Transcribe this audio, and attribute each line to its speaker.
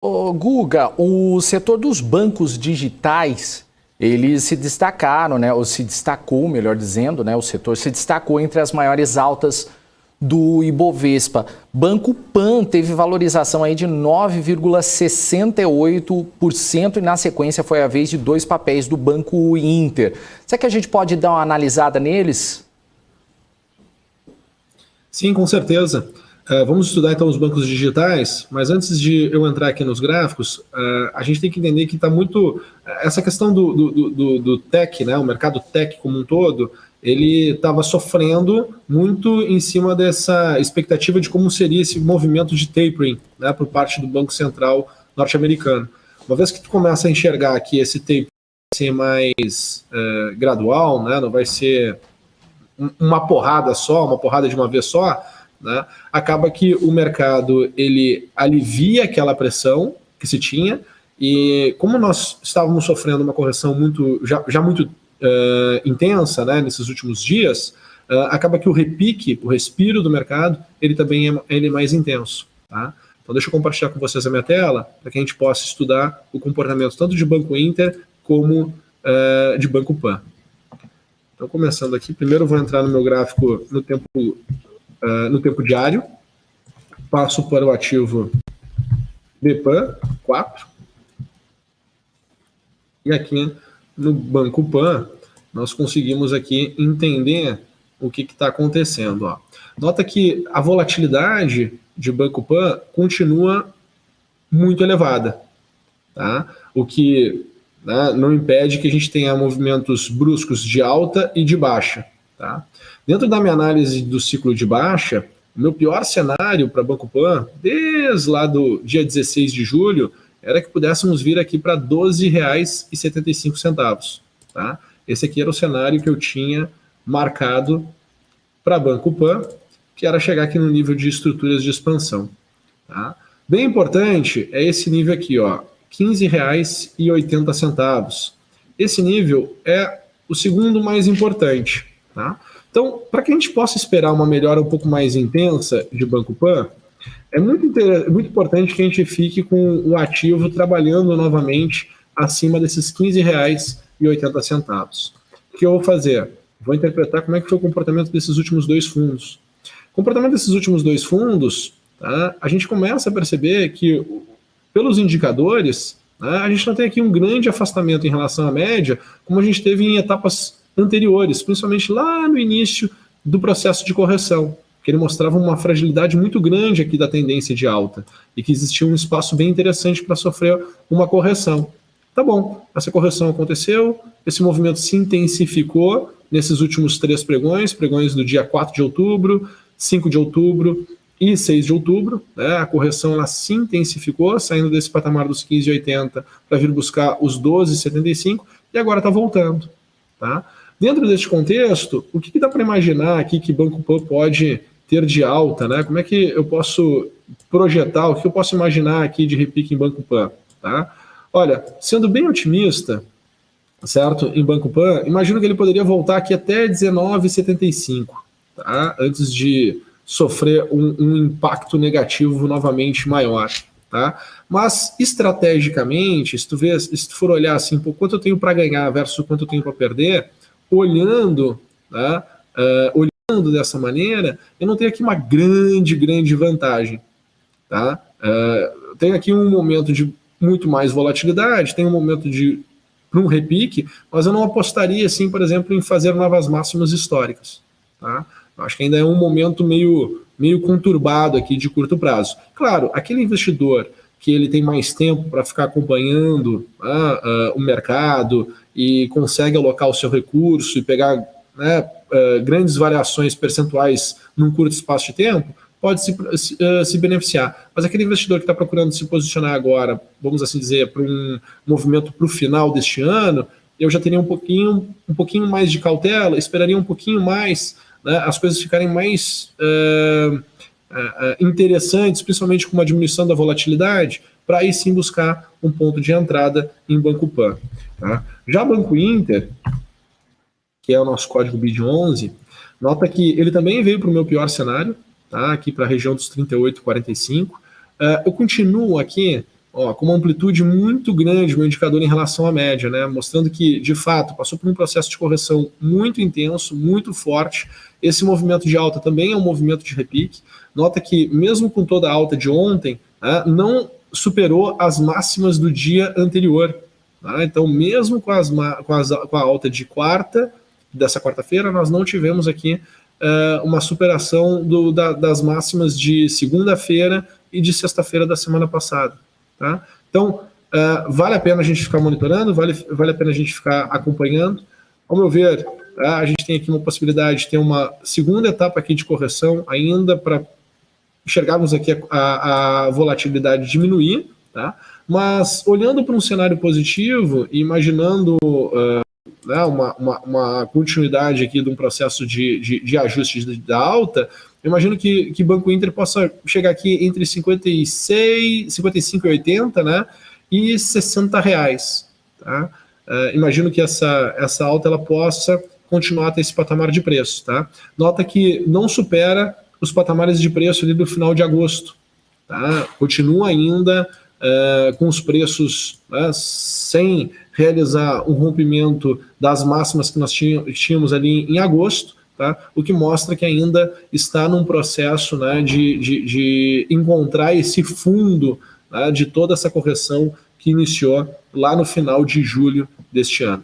Speaker 1: Ô, Guga, o setor dos bancos digitais, eles se destacaram, né? Ou se destacou, melhor dizendo, né? O setor se destacou entre as maiores altas do Ibovespa. Banco Pan teve valorização aí de 9,68% e na sequência foi a vez de dois papéis do Banco Inter. Será que a gente pode dar uma analisada neles?
Speaker 2: Sim, com certeza. Vamos estudar então os bancos digitais, mas antes de eu entrar aqui nos gráficos, a gente tem que entender que está muito. Essa questão do tech, né, o mercado tech como um todo, ele estava sofrendo muito em cima dessa expectativa de como seria esse movimento de tapering, né, por parte do Banco Central norte-americano. Uma vez que tu começa a enxergar que esse tapering vai ser mais gradual, né, não vai ser uma porrada só, uma porrada de uma vez só, né, acaba que o mercado ele alivia aquela pressão que se tinha, e como nós estávamos sofrendo uma correção já muito intensa, né, nesses últimos dias, acaba que o repique, o respiro do mercado, ele também é mais intenso. Tá? Então deixa eu compartilhar com vocês a minha tela, para que a gente possa estudar o comportamento tanto de Banco Inter como de Banco Pan. Então, começando aqui, primeiro eu vou entrar no meu gráfico no tempo diário, passo para o ativo BPAN 4, e aqui no Banco Pan, nós conseguimos aqui entender o que está acontecendo. Ó. Nota que a volatilidade de Banco Pan continua muito elevada, tá? O que não impede que a gente tenha movimentos bruscos de alta e de baixa. Tá? Dentro da minha análise do ciclo de baixa, o meu pior cenário para Banco Pan, desde lá do dia 16 de julho, era que pudéssemos vir aqui para R$ 12,75. Tá? Esse aqui era o cenário que eu tinha marcado para Banco Pan, que era chegar aqui no nível de estruturas de expansão. Tá? Bem importante é esse nível aqui, ó, R$ 15,80. Esse nível é o segundo mais importante. Tá? Então, para que a gente possa esperar uma melhora um pouco mais intensa de Banco Pan, é muito importante que a gente fique com o ativo trabalhando novamente acima desses R$ 15,80. O que eu vou fazer? Vou interpretar como é que foi o comportamento desses últimos dois fundos. O comportamento desses últimos dois fundos, tá? A gente começa a perceber que pelos indicadores, né, a gente não tem aqui um grande afastamento em relação à média, como a gente teve em etapas anteriores, principalmente lá no início do processo de correção, que ele mostrava uma fragilidade muito grande aqui da tendência de alta, e que existia um espaço bem interessante para sofrer uma correção. Tá bom, essa correção aconteceu, esse movimento se intensificou nesses últimos três pregões do dia 4 de outubro, 5 de outubro, e 6 de outubro, né, a correção ela se intensificou, saindo desse patamar dos 15,80 para vir buscar os 12,75 e agora está voltando. Tá? Dentro deste contexto, o que dá para imaginar aqui que Banco Pan pode ter de alta? Né? Como é que eu posso projetar, o que eu posso imaginar aqui de repique em Banco Pan? Tá? Olha, sendo bem otimista, certo, em Banco Pan, imagino que ele poderia voltar aqui até 19,75, tá? Antes de sofrer um impacto negativo novamente maior. Tá? Mas, estrategicamente, se tu for olhar assim, por quanto eu tenho para ganhar versus quanto eu tenho para perder, olhando dessa maneira, eu não tenho aqui uma grande vantagem. Tá? Eu tenho aqui um momento de muito mais volatilidade, tem um momento para um repique, mas eu não apostaria, assim, por exemplo, em fazer novas máximas históricas. Tá? Eu acho que ainda é um momento meio conturbado aqui de curto prazo. Claro, aquele investidor que ele tem mais tempo para ficar acompanhando o mercado e consegue alocar o seu recurso e pegar grandes variações percentuais num curto espaço de tempo, pode se beneficiar. Mas aquele investidor que está procurando se posicionar agora, vamos assim dizer, para um movimento para o final deste ano, eu já teria um pouquinho mais de cautela, esperaria um pouquinho mais, né, as coisas ficarem mais interessantes, principalmente com uma diminuição da volatilidade, para aí sim buscar um ponto de entrada em Banco Pan. Tá? Já Banco Inter, que é o nosso código BID11, nota que ele também veio para o meu pior cenário, tá? Aqui para a região dos 38,45. Eu continuo aqui com uma amplitude muito grande o indicador em relação à média, né? Mostrando que, de fato, passou por um processo de correção muito intenso, muito forte. Esse movimento de alta também é um movimento de repique. Nota que, mesmo com toda a alta de ontem, não superou as máximas do dia anterior. Tá? Então, mesmo com a alta de dessa quarta-feira, nós não tivemos aqui uma superação das máximas de segunda-feira e de sexta-feira da semana passada. Tá? Então, vale a pena a gente ficar monitorando, vale a pena a gente ficar acompanhando. Ao meu ver, a gente tem aqui uma possibilidade de ter uma segunda etapa aqui de correção ainda para enxergarmos aqui a volatilidade diminuir, tá? Mas olhando para um cenário positivo e imaginando uma continuidade aqui de um processo de ajuste da alta, eu imagino que Banco Inter possa chegar aqui entre 55,80, né, e R$60. Tá? Imagino que essa alta ela possa continuar até esse patamar de preço. Tá? Nota que não supera os patamares de preço ali do final de agosto. Tá? Continua ainda com os preços sem realizar um rompimento das máximas que nós tínhamos ali em agosto, tá? O que mostra que ainda está num processo, né, de encontrar esse fundo, né, de toda essa correção que iniciou lá no final de julho deste ano.